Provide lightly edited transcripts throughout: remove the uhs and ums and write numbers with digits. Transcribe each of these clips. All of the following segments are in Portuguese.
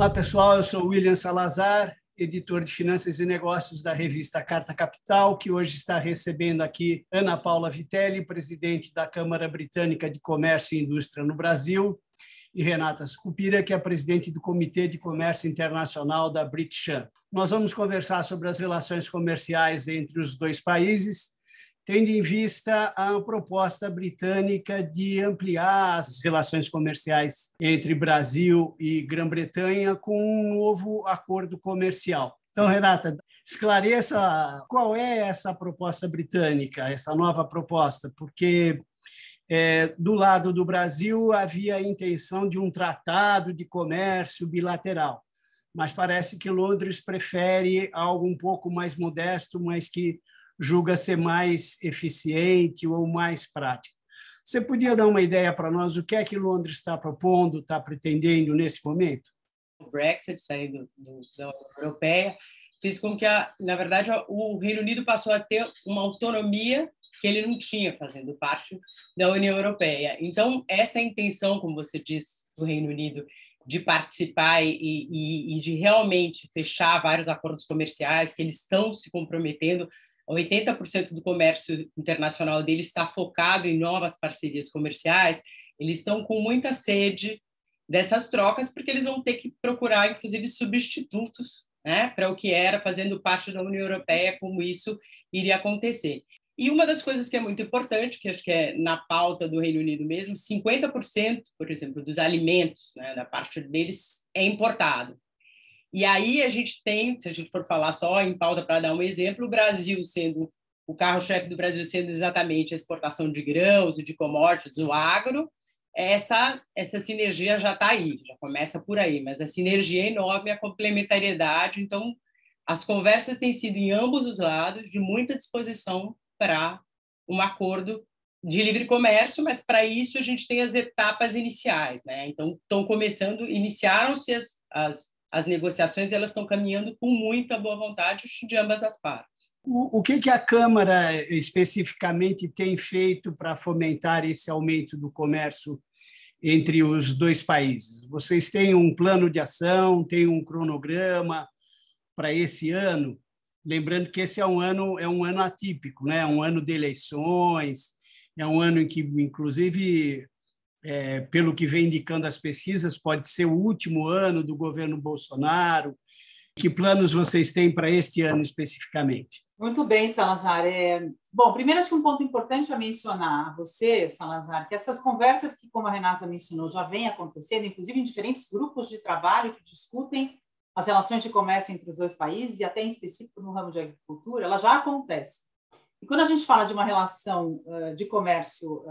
Olá, pessoal. Eu sou William Salazar, editor de Finanças e Negócios da revista Carta Capital, que hoje está recebendo aqui Ana Paula Vitelli, presidente da Câmara Britânica de Comércio e Indústria no Brasil, e Renata Sucupira, que é presidente do Comitê de Comércio Internacional da Brit-Cham. Nós vamos conversar sobre as relações comerciais entre os dois países, tendo em vista a proposta britânica de ampliar as relações comerciais entre Brasil e Grã-Bretanha com um novo acordo comercial. Então, Renata, esclareça qual é essa proposta britânica, essa nova proposta, porque do lado do Brasil havia a intenção de um tratado de comércio bilateral, mas parece que Londres prefere algo um pouco mais modesto, mas que julga ser mais eficiente ou mais prático. Você podia dar uma ideia para nós do que é que Londres está propondo, está pretendendo nesse momento? O Brexit, saindo da União Europeia, fez com que, na verdade, o Reino Unido passou a ter uma autonomia que ele não tinha fazendo parte da União Europeia. Então, essa intenção, como você diz, do Reino Unido de participar e de realmente fechar vários acordos comerciais, que eles estão se comprometendo. 80% do comércio internacional deles está focado em novas parcerias comerciais. Eles estão com muita sede dessas trocas, porque eles vão ter que procurar, inclusive, substitutos, né, para o que era fazendo parte da União Europeia, como isso iria acontecer. E uma das coisas que é muito importante, que acho que é na pauta do Reino Unido mesmo, 50%, por exemplo, dos alimentos, né, da parte deles, é importado. E aí a gente tem, se a gente for falar só em pauta para dar um exemplo, o Brasil sendo, o carro-chefe do Brasil sendo exatamente a exportação de grãos e de commodities, o agro, essa sinergia já está aí, já começa por aí, mas a sinergia é enorme, a complementariedade, então as conversas têm sido em ambos os lados de muita disposição para um acordo de livre comércio, mas para isso a gente tem as etapas iniciais, né? Então estão começando, iniciaram-se as negociações, elas estão caminhando com muita boa vontade de ambas as partes. O que a Câmara especificamente tem feito para fomentar esse aumento do comércio entre os dois países? Vocês têm um plano de ação, têm um cronograma para esse ano? Lembrando que esse é um ano atípico, né? É um ano de eleições, é um ano em que, inclusive, pelo que vem indicando as pesquisas, pode ser o último ano do governo Bolsonaro. Que planos vocês têm para este ano especificamente? Muito bem, Salazar. Bom, primeiro acho que um ponto importante a mencionar a você, Salazar, que essas conversas que, como a Renata mencionou, já vêm acontecendo, inclusive em diferentes grupos de trabalho que discutem as relações de comércio entre os dois países, e até em específico no ramo de agricultura, ela já acontece. E quando a gente fala de uma relação de comércio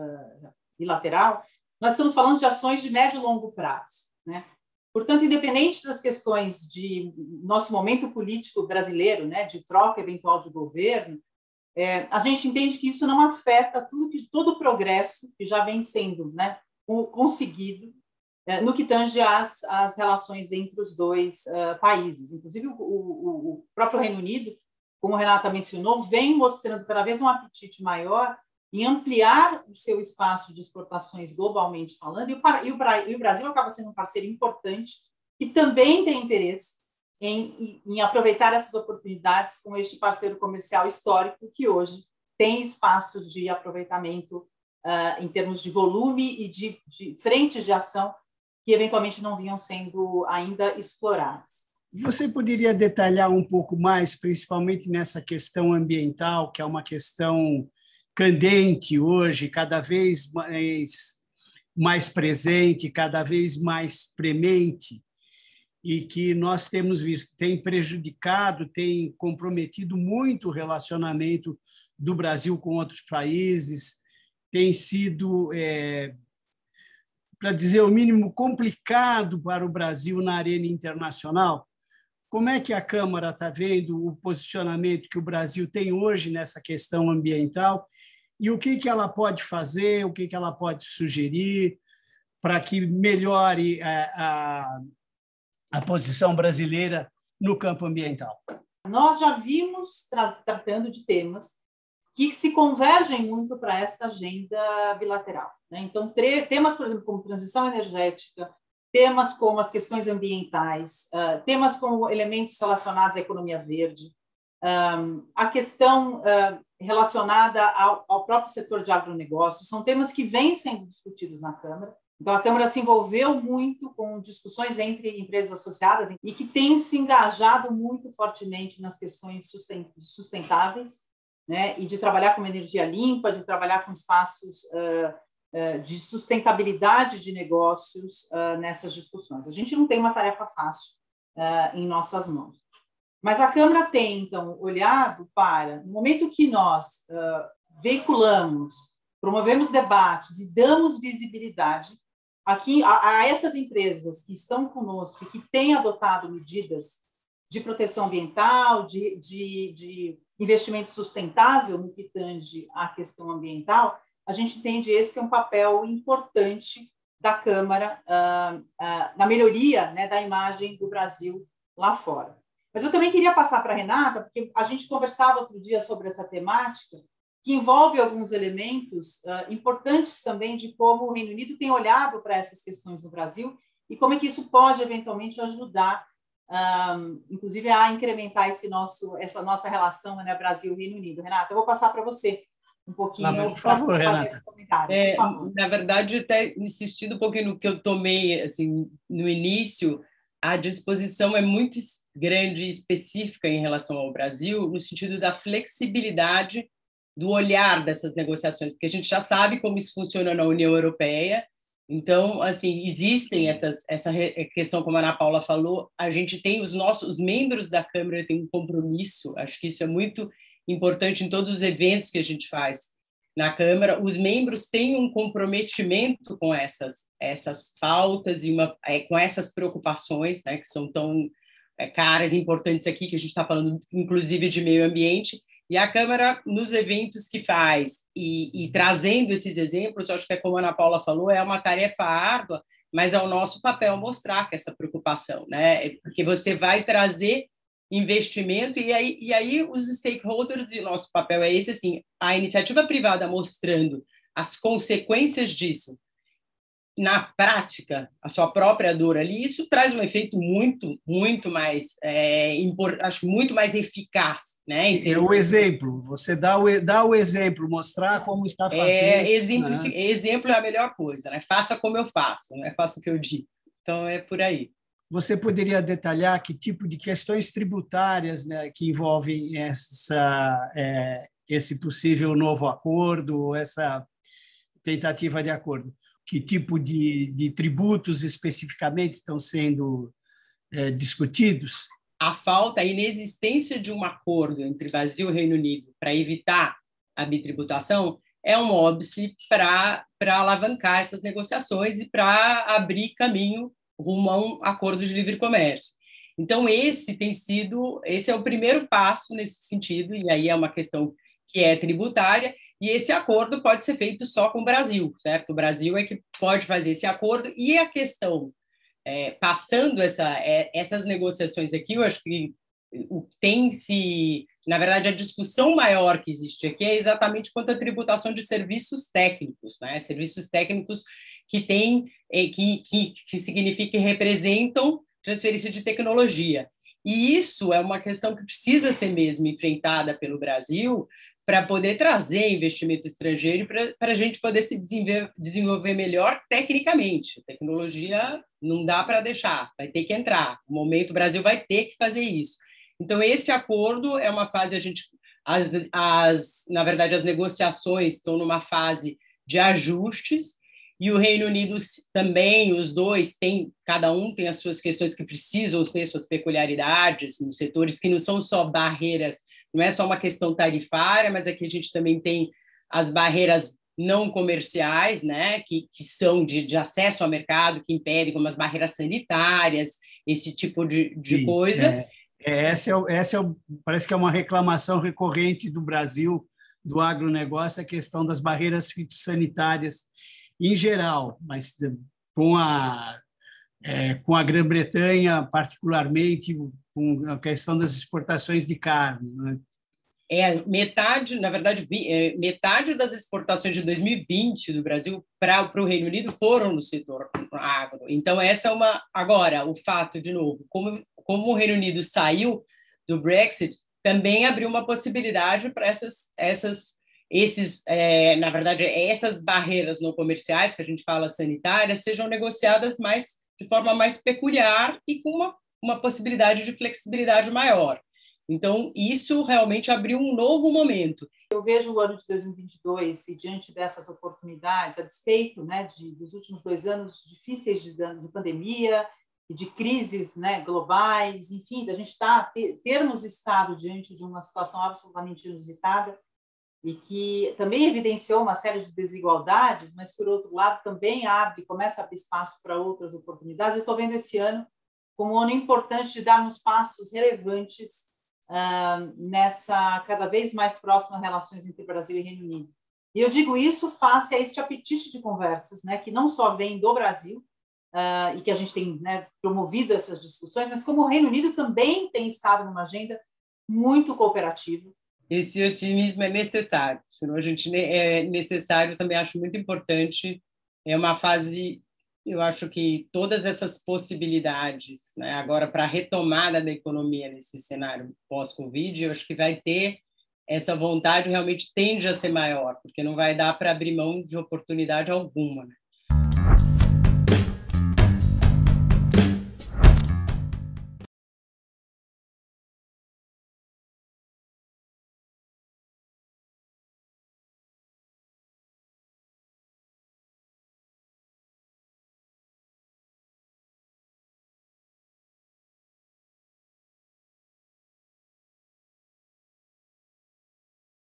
bilateral, nós estamos falando de ações de médio e longo prazo, né? Portanto, independente das questões de nosso momento político brasileiro, né, de troca eventual de governo, a gente entende que isso não afeta todo o progresso que já vem sendo, né, conseguido no que tange às relações entre os dois países. Inclusive, o próprio Reino Unido, como a Renata mencionou, vem mostrando cada vez um apetite maior em ampliar o seu espaço de exportações globalmente falando, e o Brasil acaba sendo um parceiro importante que também tem interesse em aproveitar essas oportunidades com este parceiro comercial histórico que hoje tem espaços de aproveitamento em termos de volume e de frentes de ação que eventualmente não vinham sendo ainda exploradas. Você poderia detalhar um pouco mais, principalmente nessa questão ambiental, que é uma questão candente hoje, cada vez mais presente, cada vez mais premente, e que nós temos visto, tem prejudicado, tem comprometido muito o relacionamento do Brasil com outros países, tem sido, para dizer o mínimo, complicado para o Brasil na arena internacional. Como é que a Câmara está vendo o posicionamento que o Brasil tem hoje nessa questão ambiental e o que ela pode fazer, o que ela pode sugerir para que melhore a posição brasileira no campo ambiental? Nós já vimos tratando de temas que se convergem muito para esta agenda bilateral, né? Então, temas, por exemplo, como transição energética, temas como as questões ambientais, temas como elementos relacionados à economia verde, a questão relacionada ao próprio setor de agronegócio, são temas que vêm sendo discutidos na Câmara. Então, a Câmara se envolveu muito com discussões entre empresas associadas e que tem se engajado muito fortemente nas questões sustentáveis, né, e de trabalhar com energia limpa, de trabalhar com espaços de sustentabilidade de negócios nessas discussões. A gente não tem uma tarefa fácil em nossas mãos. Mas a Câmara tem, então, olhado para, no momento que nós veiculamos, promovemos debates e damos visibilidade aqui a essas empresas que estão conosco e que têm adotado medidas de proteção ambiental, de investimento sustentável no que tange à questão ambiental, a gente entende esse é um papel importante da Câmara na melhoria, né, da imagem do Brasil lá fora. Mas eu também queria passar para a Renata, porque a gente conversava outro dia sobre essa temática, que envolve alguns elementos importantes também de como o Reino Unido tem olhado para essas questões no Brasil e como é que isso pode, eventualmente, ajudar, inclusive, a incrementar essa nossa relação, né, Brasil-Reino Unido. Renata, eu vou passar para você um pouquinho para fazer esse comentário. Por favor. Na verdade, até insistindo um pouquinho no que eu tomei assim, no início, a disposição é muito grande e específica em relação ao Brasil, no sentido da flexibilidade do olhar dessas negociações, porque a gente já sabe como isso funciona na União Europeia. Então, assim, existem essa questão, como a Ana Paula falou, a gente tem os membros da Câmara têm um compromisso, acho que isso é muito importante em todos os eventos que a gente faz na Câmara, os membros têm um comprometimento com essas pautas e com essas preocupações, né, que são tão caras e importantes aqui, que a gente está falando, inclusive, de meio ambiente. E a Câmara, nos eventos que faz e trazendo esses exemplos, eu acho que, como a Ana Paula falou, é uma tarefa árdua, mas é o nosso papel mostrar que essa preocupação, né? Porque você vai trazer investimento e aí os stakeholders, e o nosso papel é esse, assim, a iniciativa privada mostrando as consequências disso na prática, a sua própria dor ali, isso traz um efeito muito mais, acho muito mais eficaz, né? Sim, é o exemplo, você dá o exemplo, mostrar como está fazendo. Exemplo é a melhor coisa, né? Faça como eu faço, não é faça o que eu digo. Então, é por aí. Você poderia detalhar que tipo de questões tributárias, né, que envolvem esse possível novo acordo, essa tentativa de acordo? Que tipo de tributos especificamente estão sendo discutidos? A inexistência de um acordo entre Brasil e Reino Unido para evitar a bitributação é um óbice para alavancar essas negociações e para abrir caminho rumo a um acordo de livre comércio. Então, esse é o primeiro passo nesse sentido, e aí é uma questão que é tributária, e esse acordo pode ser feito só com o Brasil, certo? O Brasil é que pode fazer esse acordo, e a questão, passando essas negociações aqui, eu acho que na verdade, a discussão maior que existe aqui é exatamente quanto à tributação de serviços técnicos, né? Serviços técnicos que significa e representam transferência de tecnologia. E isso é uma questão que precisa ser mesmo enfrentada pelo Brasil para poder trazer investimento estrangeiro e para a gente poder se desenvolver melhor tecnicamente. A tecnologia não dá para deixar, vai ter que entrar. No momento, o Brasil vai ter que fazer isso. Então, esse acordo é uma fase, na verdade, as negociações estão numa fase de ajustes, e o Reino Unido também, os dois, cada um tem as suas questões que precisam ter suas peculiaridades nos setores, que não são só barreiras, não é só uma questão tarifária, mas aqui a gente também tem as barreiras não comerciais, né, que são de acesso ao mercado, que impedem, como as barreiras sanitárias, esse tipo de coisa. Parece que é uma reclamação recorrente do Brasil, do agronegócio, a questão das barreiras fitossanitárias em geral, mas com a Grã-Bretanha, particularmente, com a questão das exportações de carne, né? Metade das exportações de 2020 do Brasil para o Reino Unido foram no setor agro. Então, essa é uma... Agora, o fato, de novo, como o Reino Unido saiu do Brexit, também abriu uma possibilidade para na verdade, essas barreiras não comerciais, que a gente fala sanitárias, sejam negociadas de forma mais peculiar e com uma possibilidade de flexibilidade maior. Então, isso realmente abriu um novo momento. Eu vejo o ano de 2022 e diante dessas oportunidades, a despeito, né, dos últimos 2 anos difíceis de pandemia e de crises, né, globais, enfim, da gente termos estado diante de uma situação absolutamente inusitada e que também evidenciou uma série de desigualdades, mas, por outro lado, também começa a abrir espaço para outras oportunidades. Eu estou vendo esse ano como um ano importante de darmos passos relevantes nessa cada vez mais próxima relações entre Brasil e Reino Unido. E eu digo isso face a este apetite de conversas, né, que não só vem do Brasil, e que a gente tem, né, promovido essas discussões, mas como o Reino Unido também tem estado numa agenda muito cooperativa. Esse otimismo é necessário, senão a gente é necessário, também acho muito importante, é uma fase, eu acho que todas essas possibilidades, né, agora para a retomada da economia nesse cenário pós-Covid, eu acho que vai ter essa vontade, realmente tende a ser maior, porque não vai dar para abrir mão de oportunidade alguma, né?